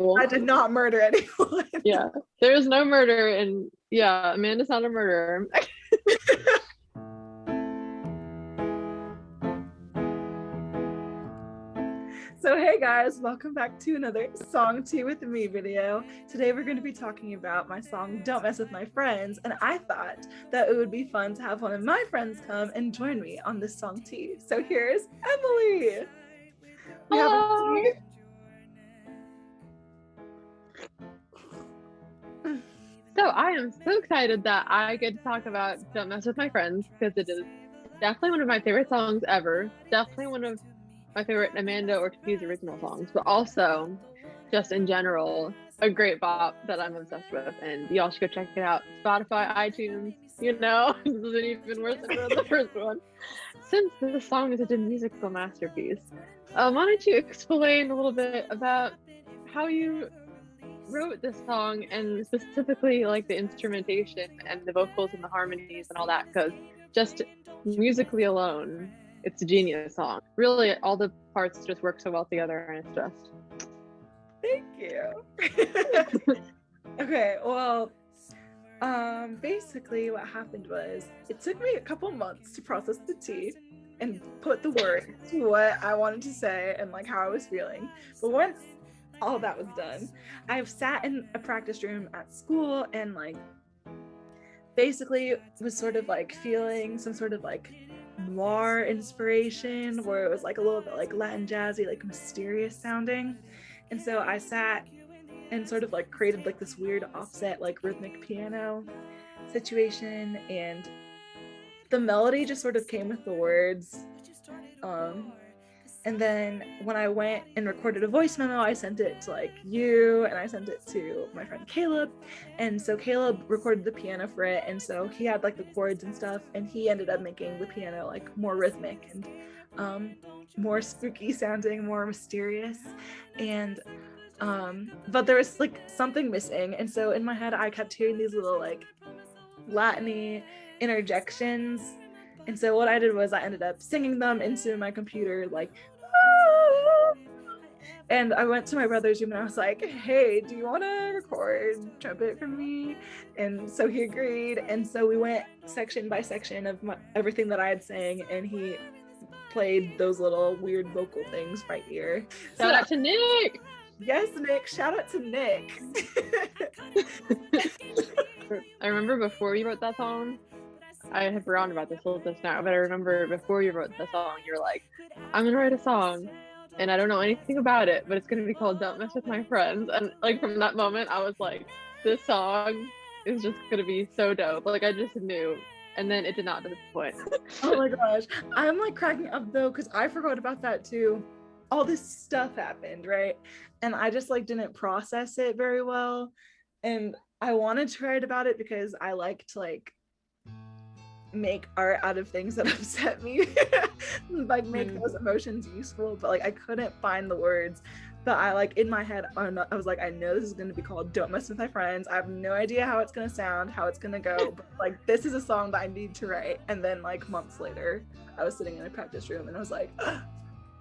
I did not murder anyone. Yeah, there's no murder, and yeah, Amanda's not a murderer. So hey guys, welcome back to another Song 2 with me video. Today we're going to be talking about my song Don't Mess With My Friends, and I thought that it would be fun to have one of my friends come and join me on this song too. So here's Emily. We have a tea. So I am so excited that I get to talk about Don't Mess With My Friends, because it is definitely one of my favorite songs ever. Definitely one of my favorite Amanda Ortiz original songs, but also just in general, a great bop that I'm obsessed with, and y'all should go check it out. Spotify, iTunes, you know, this isn't even worse than the first one. Since this song is such a musical masterpiece, why don't you explain a little bit about how you wrote this song, and specifically like the instrumentation and the vocals and the harmonies and all that, because just musically alone, it's a genius song. Really, all the parts just work so well together, and it's just... Thank you. Okay, well, basically what happened was it took me a couple months to process the tea and put the words to what I wanted to say and like how I was feeling. But once all that was done, I've sat in a practice room at school and like basically was sort of like feeling some sort of like noir inspiration, where it was like a little bit like Latin jazzy, like mysterious sounding. And so I sat and sort of like created like this weird offset like rhythmic piano situation, and the melody just sort of came with the words. And then when I went and recorded a voice memo, I sent it to like you, and I sent it to my friend Caleb. And so Caleb recorded the piano for it, and so he had like the chords and stuff, and he ended up making the piano like more rhythmic and more spooky sounding, more mysterious. And but there was like something missing, and so in my head I kept hearing these little like Latin-y interjections. And so what I did was I ended up singing them into my computer, like, ah! And I went to my brother's room and I was like, hey, do you want to record trumpet for me? And so he agreed. And so we went section by section of everything that I had sang, and he played those little weird vocal things right here. Shout out to Nick! Yes, Nick. Shout out to Nick. I remember before you wrote that song, I had forgotten about this little just now, but I remember before you wrote the song, you were like, I'm gonna write a song, and I don't know anything about it, but it's gonna be called Don't Mess With My Friends. And like from that moment, I was like, this song is just gonna be so dope. Like I just knew, and then it did not disappoint. Oh my gosh. I'm like cracking up though, because I forgot about that too. All this stuff happened, right? And I just like didn't process it very well. And I wanted to write about it because I like to like make art out of things that upset me, like make those emotions useful, but like I couldn't find the words. But I like in my head I was like, I know this is going to be called Don't Mess With My Friends. I have no idea how it's going to sound, how it's going to go, but like this is a song that I need to write. And then like months later I was sitting in a practice room and I was like,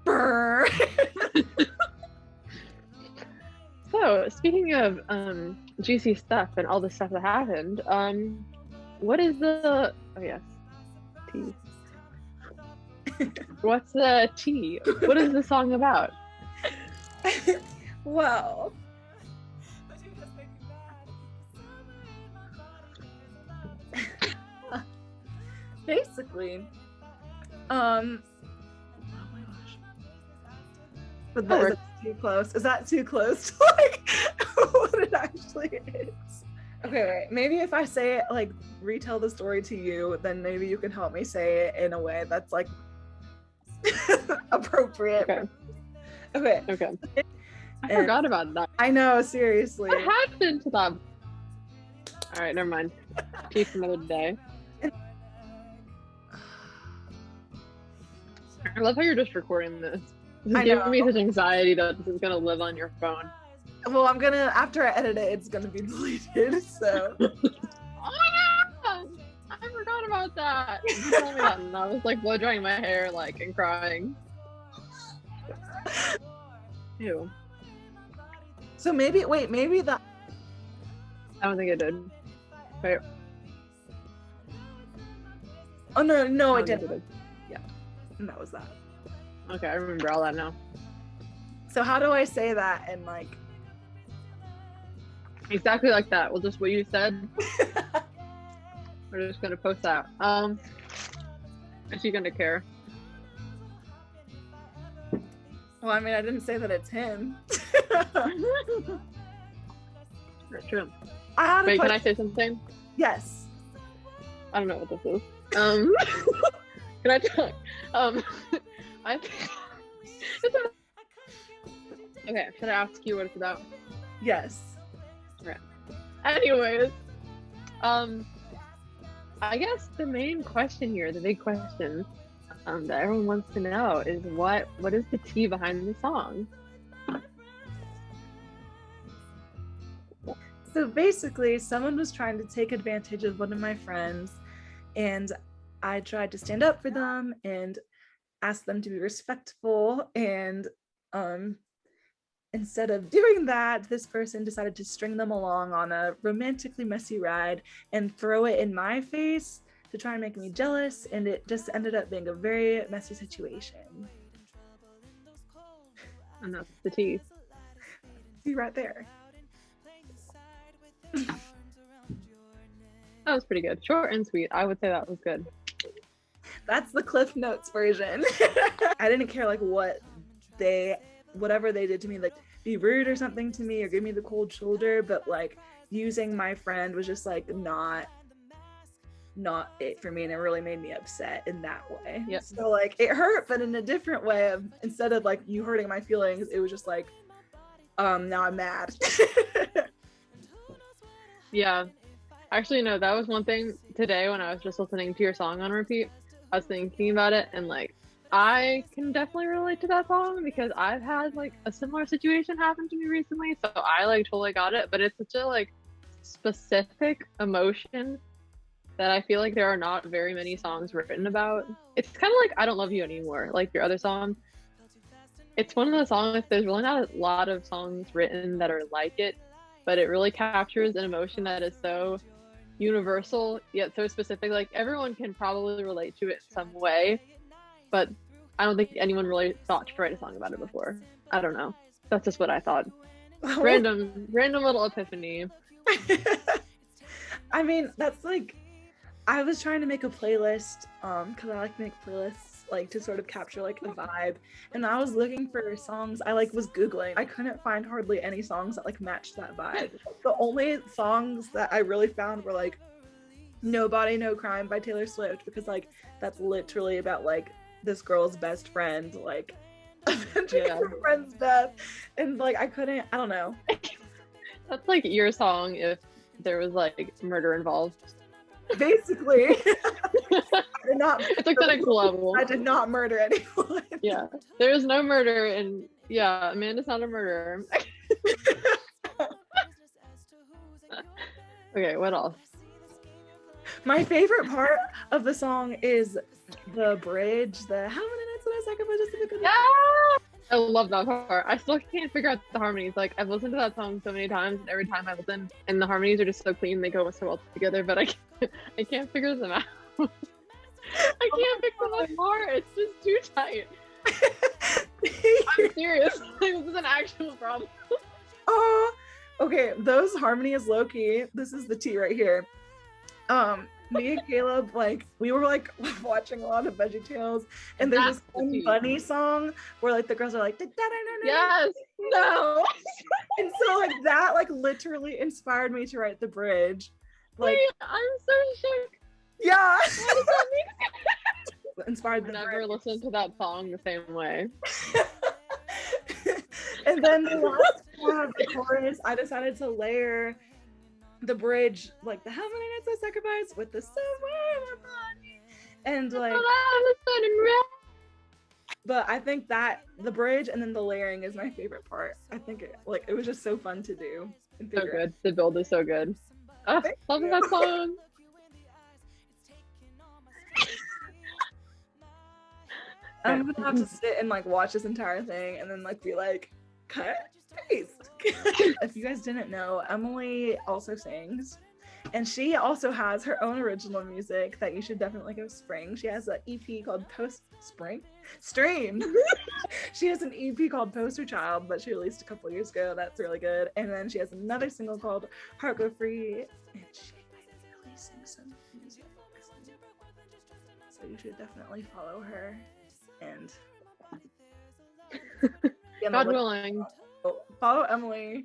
brr. So speaking of juicy stuff and all the stuff that happened, what is the... Oh yes, tea. What's the tea? What is the song about? Well, basically, oh my gosh. But that, is that too close? Is that too close to like what it actually is? Okay, wait. Maybe if I say it, like retell the story to you, then maybe you can help me say it in a way that's like appropriate. Okay. I forgot about that. I know, seriously. What happened to them? All right, never mind. Peace another day. I love how you're just recording this. This is giving me such anxiety that this is gonna live on your phone. Well, I'm gonna, after I edit it, it's gonna be deleted, so. Oh my god! I forgot about that. You told me that, and I was like blow drying my hair, like, and crying. Ew. So maybe the I don't think it did. Wait. oh no I it don't think didn't. Yeah, and that was that. Okay, I remember all that now. So how do I say that and like Exactly like that. Well, just what you said. We're just gonna post that. Is she gonna care? well, I mean, I didn't say that it's him. That's true. I had Wait, can I say something? Yes. I don't know what this is. Can I talk? I think it's okay. Should I ask you what it's about? Yes. Right. Anyways, I guess the main question here, the big question, that everyone wants to know is what is the tea behind the song? So basically, someone was trying to take advantage of one of my friends, and I tried to stand up for them and ask them to be respectful. And instead of doing that, this person decided to string them along on a romantically messy ride and throw it in my face to try and make me jealous. And it just ended up being a very messy situation. And that's the tea. See right there. That was pretty good. Short and sweet. I would say that was good. That's the Cliff Notes version. I didn't care like whatever they did to me, like be rude or something to me or give me the cold shoulder, but like using my friend was just like not it for me, and it really made me upset in that way. Yep. So like it hurt, but in a different way of instead of like you hurting my feelings, it was just like now I'm mad. Yeah. Actually, no, that was one thing today when I was just listening to your song on repeat. I was thinking about it, and like I can definitely relate to that song because I've had like a similar situation happen to me recently, so I like totally got it. But it's such a like specific emotion that I feel like there are not very many songs written about. It's kind of like I Don't Love You Anymore, like your other song. It's one of the songs, there's really not a lot of songs written that are like it, but it really captures an emotion that is so universal yet so specific. Like everyone can probably relate to it in some way, but I don't think anyone really thought to write a song about it before. I don't know. That's just what I thought. Random little epiphany. I mean, that's like, I was trying to make a playlist because I like to make playlists like to sort of capture like a vibe, and I was looking for songs. I like was googling, I couldn't find hardly any songs that like matched that vibe. The only songs that I really found were like Nobody No Crime by Taylor Swift, because like that's literally about like this girl's best friend like avenging her friend's death, and like I don't know. That's like your song if there was like murder involved. Basically. It's like the next level. I did not murder anyone. Yeah, there is no murder, and yeah, Amanda's not a murderer. Okay, what else? My favorite part of the song is the bridge, the how many nights did I sacrifice just to be good? Yeah! I love that part. I still can't figure out the harmonies. Like I've listened to that song so many times, and every time I listen, and the harmonies are just so clean, they go so well together. But I can't figure them out. I can't pick them apart. It's just too tight. I'm serious. Like, this is an actual problem. Oh, okay. Those harmonies, low key. This is the tea right here. Me and Caleb, like we were like watching a lot of VeggieTales, and there's this one bunny song where like the girls are like, yes, no, and so like that like literally inspired me to write the bridge. Like, wait, I'm so shook. Yeah. What does that mean? Inspired the never listened to that song the same way. And then the last part of the chorus, I decided to layer the bridge, like the how many nights I sacrificed with the somewhere in my body, and like. But I think that the bridge and then the layering is my favorite part. I think it was just so fun to do. So good. The build is so good. Oh, love that song. I'm gonna have to sit and like watch this entire thing and then like be like, cut, paste, If you guys didn't know, Emily also sings. And she also has her own original music that you should definitely go spring. She has an EP called Stream. She has an EP called Poster Child that she released a couple years ago. That's really good. And then she has another single called Heart Go Free. And she might be releasing some music. So you should definitely follow her. And God willing. Follow Emily.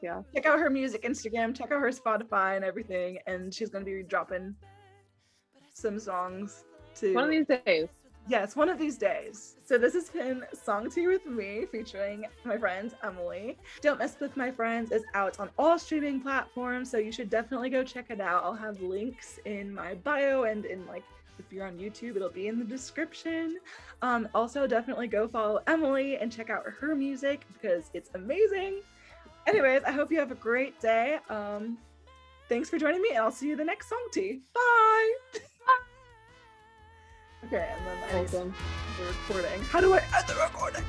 Yeah. Check out her music Instagram, check out her Spotify and everything, and she's gonna be dropping some songs to one of these days. Yes, one of these days. So this has been Song Tea with me, featuring my friend Emily. Don't Mess With My Friends is out on all streaming platforms, so you should definitely go check it out. I'll have links in my bio, and in like if you're on YouTube, it'll be in the description. Also definitely go follow Emily and check out her music because it's amazing. Anyways, I hope you have a great day. Thanks for joining me, and I'll see you the next Song Tea. Bye! Okay, and then I need the recording. How do I end the recording?